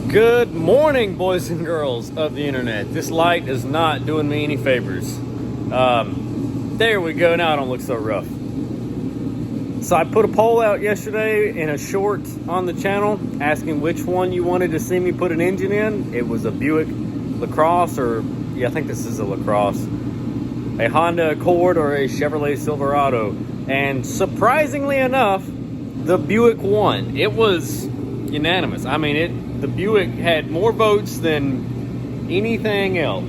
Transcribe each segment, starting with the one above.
Good morning, boys and girls of the internet. This light is not doing me any favors. There we go. Now I don't look so rough. So I put a poll out yesterday in a short on the channel asking which one you wanted to see me put an engine in. It was a Buick Lacrosse, or yeah, I think this is a Lacrosse, a Honda Accord, or a Chevrolet Silverado. And surprisingly enough, the Buick won. It was unanimous. I mean, the Buick had more votes than anything else.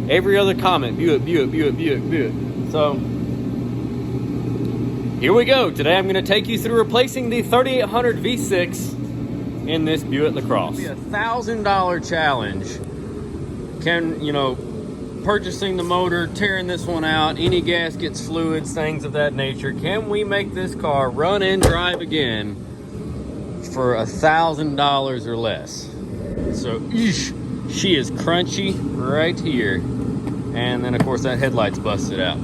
Every other comment, Buick, Buick, Buick, Buick, Buick. So here we go. Today I'm going to take you through replacing the 3800 V6 in this Buick Lacrosse. It'll be a $1,000 challenge. Purchasing the motor, tearing this one out, any gaskets, fluids, things of that nature. Can we make this car run and drive again for $1,000 or less? So, she is crunchy right here. And then, of course, that headlight's busted out.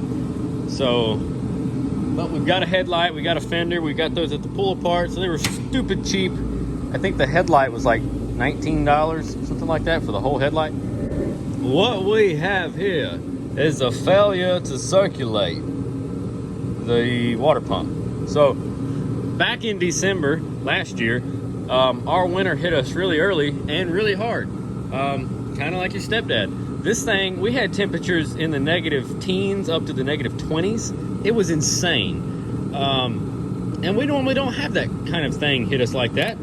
So, but we've got a headlight, we got a fender, we got those at the pull apart, so they were stupid cheap. I think the headlight was like $19, something like that, for the whole headlight. What we have here is a failure to circulate the water pump. So, back in December last year, our winter hit us really early and really hard. Kind of like your stepdad. This thing, we had temperatures in the negative teens up to the negative 20s. It was insane. And we normally don't have that kind of thing hit us like that.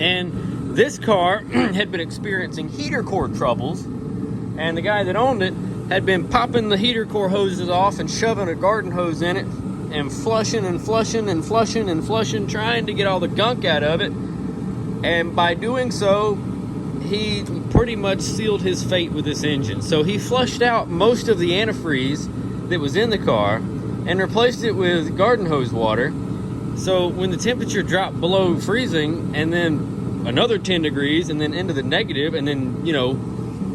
And this car had been experiencing heater core troubles, and the guy that owned it had been popping the heater core hoses off and shoving a garden hose in it and flushing and flushing and flushing and flushing, trying to get all the gunk out of it. And by doing so, he pretty much sealed his fate with this engine. So he flushed out most of the antifreeze that was in the car and replaced it with garden hose water. So when the temperature dropped below freezing, and then another 10 degrees, and then into the negative, and then,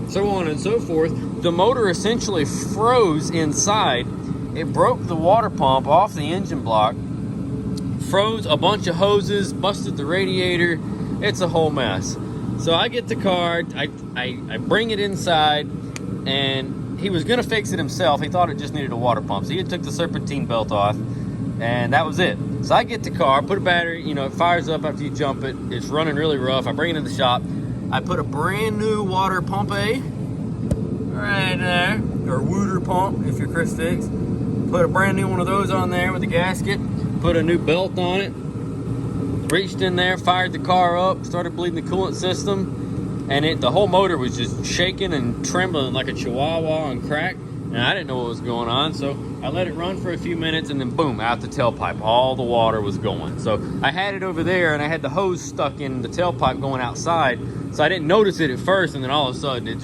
so on and so forth, the motor essentially froze inside. It broke the water pump off the engine block, froze a bunch of hoses, busted the radiator. It's a whole mess. So I get the car, I bring it inside, and he was gonna fix it himself. He thought it just needed a water pump. So he took the serpentine belt off, and that was it. So I get the car, put a battery, it fires up after you jump it. It's running really rough. I bring it in the shop. I put a brand new water pump right there, or water pump if you're Chris Fix. Put a brand new one of those on there with a gasket, put a new belt on it, reached in there, fired the car up, started bleeding the coolant system, and the whole motor was just shaking and trembling like a chihuahua on crack. And I didn't know what was going on, so I let it run for a few minutes, and then boom, out the tailpipe. All the water was going. So I had it over there, and I had the hose stuck in the tailpipe going outside, so I didn't notice it at first, and then all of a sudden it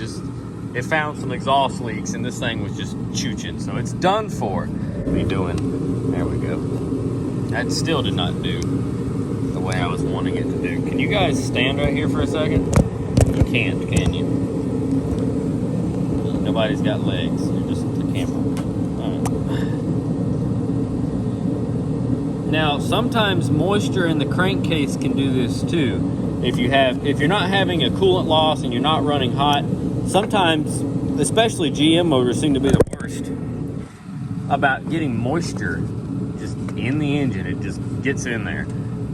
found some exhaust leaks, and this thing was just chooching. So it's done for. What are you doing? There we go. That still did not do the way I was wanting it to do. Can you guys stand right here for a second? You can't, can you? Nobody's got legs. You're just the camera. All right. Now, sometimes moisture in the crankcase can do this too. If you're not having a coolant loss and you're not running hot, sometimes, especially GM motors, seem to be the worst about getting moisture just in the engine. It just gets in there,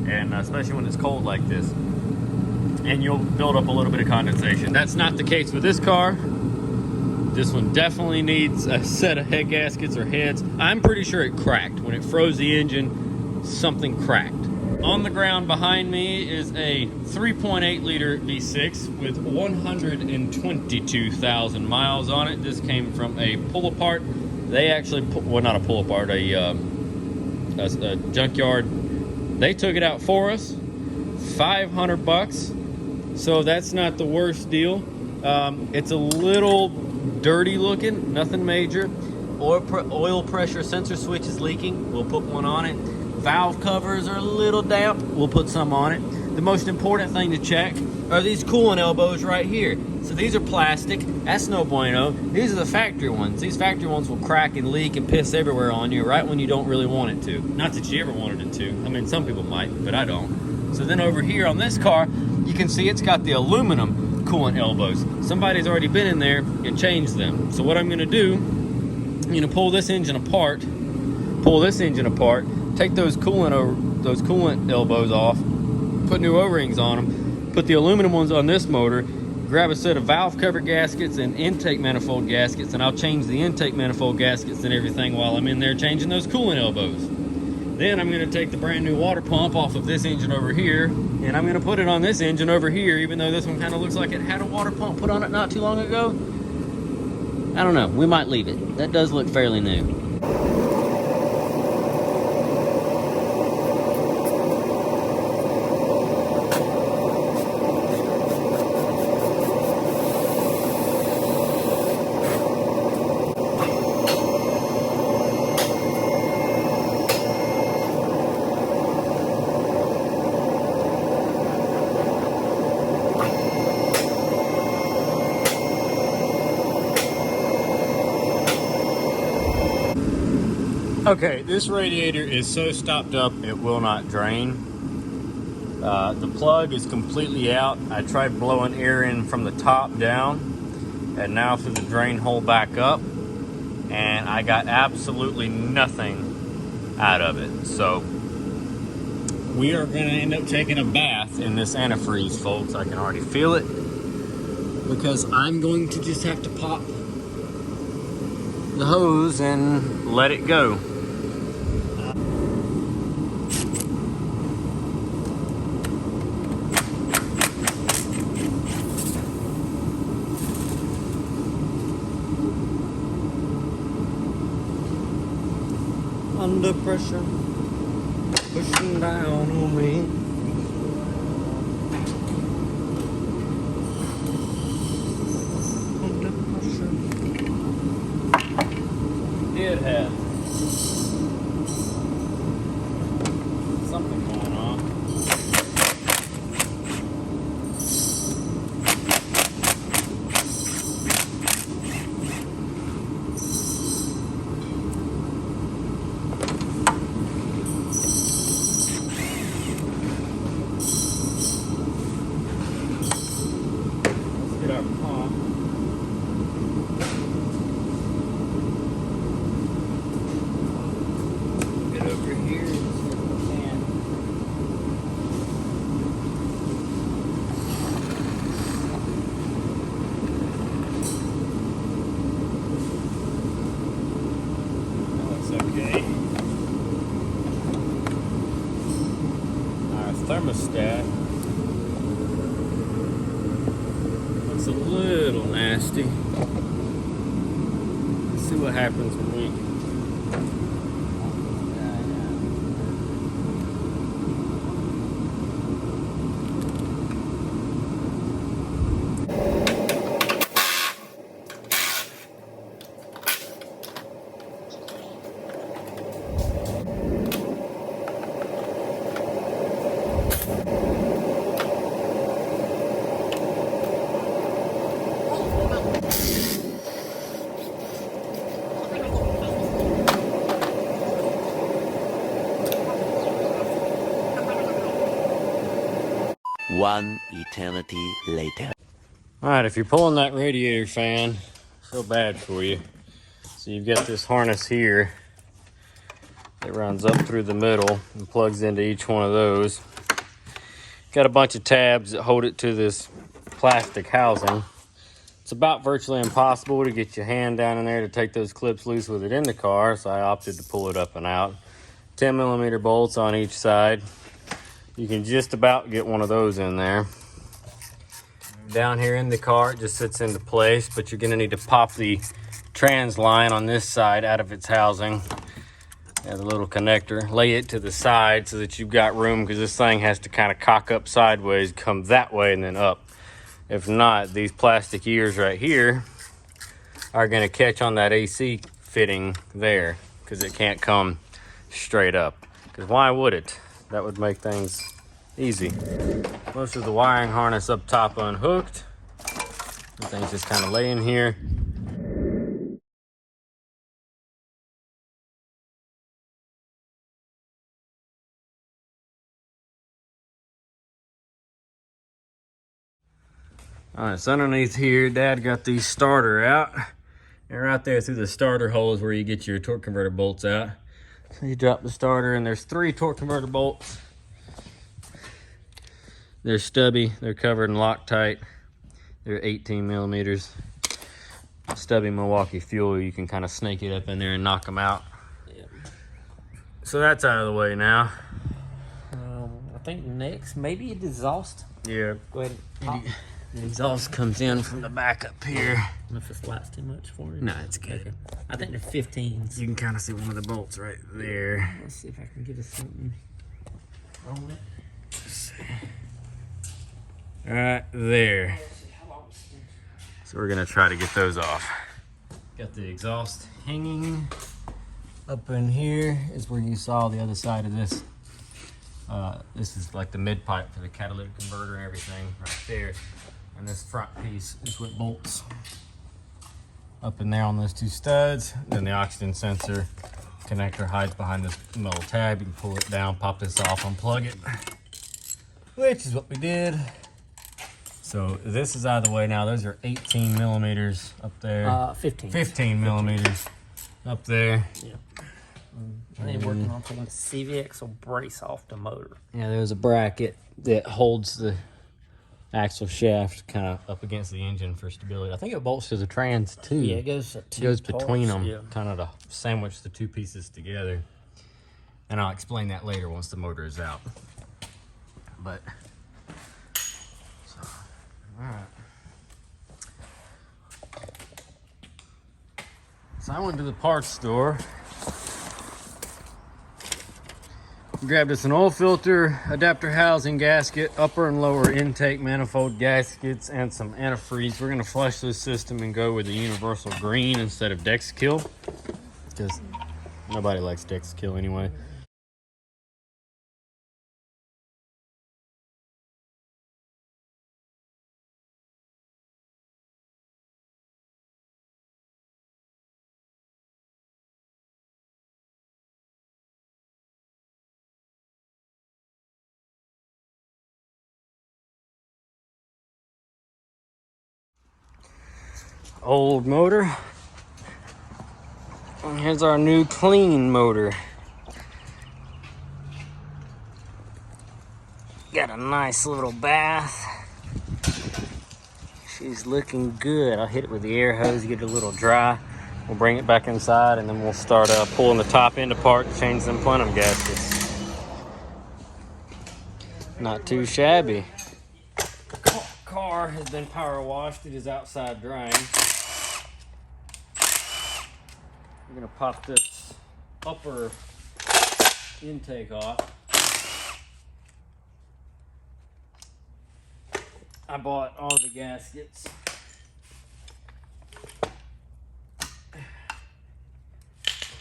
and especially when it's cold like this, and you'll build up a little bit of condensation. That's not the case with this car. This one definitely needs a set of head gaskets or heads. I'm pretty sure it cracked. When it froze the engine, something cracked. On the ground behind me is a 3.8 liter V6 with 122,000 miles on it. This came from a pull apart. They actually, well, not a pull apart, a junkyard. They took it out for us, $500. So that's not the worst deal. It's a little dirty looking, nothing major. Oil pressure sensor switch is leaking. We'll put one on it. Valve covers are a little damp. We'll put some on it. The most important thing to check are these coolant elbows right here. So these are plastic. That's no bueno. These are the factory ones. These factory ones will crack and leak and piss everywhere on you right when you don't really want it to. Not that you ever wanted it to. I mean, some people might, but I don't. So then over here on this car, you can see it's got the aluminum coolant elbows. Somebody's already been in there and changed them. So what I'm gonna do, I'm gonna pull this engine apart, take those coolant elbows off, put new O-rings on them, put the aluminum ones on this motor, grab a set of valve cover gaskets and intake manifold gaskets, and I'll change the intake manifold gaskets and everything while I'm in there changing those coolant elbows. Then I'm gonna take the brand new water pump off of this engine over here, and I'm gonna put it on this engine over here, even though this one kind of looks like it had a water pump put on it not too long ago. I don't know, we might leave it. That does look fairly new. Okay, this radiator is so stopped up it will not drain. The plug is completely out. I tried blowing air in from the top down and now through the drain hole back up, and I got absolutely nothing out of it. So we are going to end up taking a bath in this antifreeze, folks. I can already feel it, because I'm going to just have to pop the hose and let it go. Under pressure, pushing down on me. Under pressure. It has something going on. Get our pump. Get over here and see if we can. That looks okay. Our thermostat looks a little nasty. Let's see what happens when we One eternity later. All right, if you're pulling that radiator fan, I feel bad for you. So you've got this harness here that runs up through the middle and plugs into each one of those. Got a bunch of tabs that hold it to this plastic housing. It's about virtually impossible to get your hand down in there to take those clips loose with it in the car, so I opted to pull it up and out. 10mm bolts on each side. You can just about get one of those in there. Down here in the car, it just sits into place, but you're gonna need to pop the trans line on this side out of its housing. And the little connector, lay it to the side so that you've got room, because this thing has to kind of cock up sideways, come that way and then up. If not, these plastic ears right here are gonna catch on that AC fitting there, because it can't come straight up. Because why would it? That would make things easy. Most of the wiring harness up top unhooked. Everything's just kind of laying here. All right, so underneath here, Dad got the starter out. And right there through the starter hole is where you get your torque converter bolts out. So you drop the starter, and there's 3 torque converter bolts. They're stubby, they're covered in Loctite. They're 18 millimeters. Stubby Milwaukee fuel, you can kind of snake it up in there and knock them out. Yep. So that's out of the way now. I think next, maybe the exhaust. Yeah. Go ahead and pop. The exhaust comes in from the back up here. I don't know if this light's too much for you. No, it's good. Okay. I think they're 15s. You can kind of see one of the bolts right there. Let's see if I can get us something on it. Right there. So we're gonna try to get those off. Got the exhaust hanging. Up in here is where you saw the other side of this. This is like the mid pipe for the catalytic converter and everything right there. And this front piece is what bolts up in there on those 2 studs. Then the oxygen sensor connector hides behind this metal tab. You can pull it down, pop this off, unplug it, which is what we did. So this is out of the way now. Those are 18 millimeters up there. 15. 15 millimeters up there. Yeah. They're working on putting the CVX will brace off the motor. Yeah, there's a bracket that holds the axle shaft kind of up against the engine for stability. I think it bolts to the trans too. Yeah, it goes It goes between them, yeah. kind of to sandwich the 2 pieces together. And I'll explain that later once the motor is out. But, so, all right. So I went to the parts store. Grabbed us an oil filter, adapter housing gasket, upper and lower intake manifold gaskets, and some antifreeze. We're gonna flush this system and go with the universal green instead of Dexkill, because nobody likes Dexkill anyway. Old motor. And here's our new clean motor. Got a nice little bath. She's looking good. I'll hit it with the air hose, get it a little dry. We'll bring it back inside and then we'll start pulling the top end apart to change them plenum gaskets. Not too shabby. Car has been power washed. It is outside drying. We're gonna pop this upper intake off. I bought all the gaskets.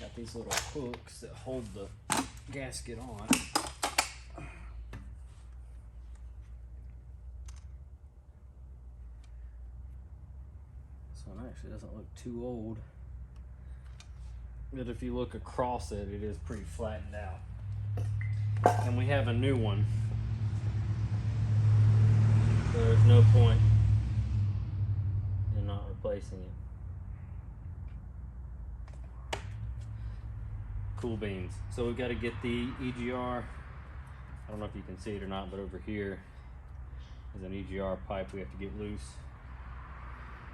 Got these little hooks that hold the gasket on. This one actually doesn't look too old. But if you look across it, it is pretty flattened out. And we have a new one. So there's no point in not replacing it. Cool beans. So we've got to get the EGR. I don't know if you can see it or not, but over here is an EGR pipe we have to get loose.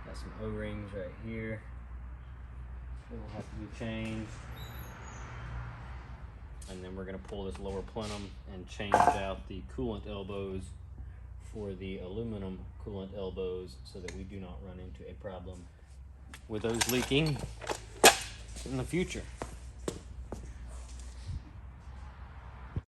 Got some O-rings right here. It will have to be changed. And then we're going to pull this lower plenum and change out the coolant elbows for the aluminum coolant elbows so that we do not run into a problem with those leaking in the future.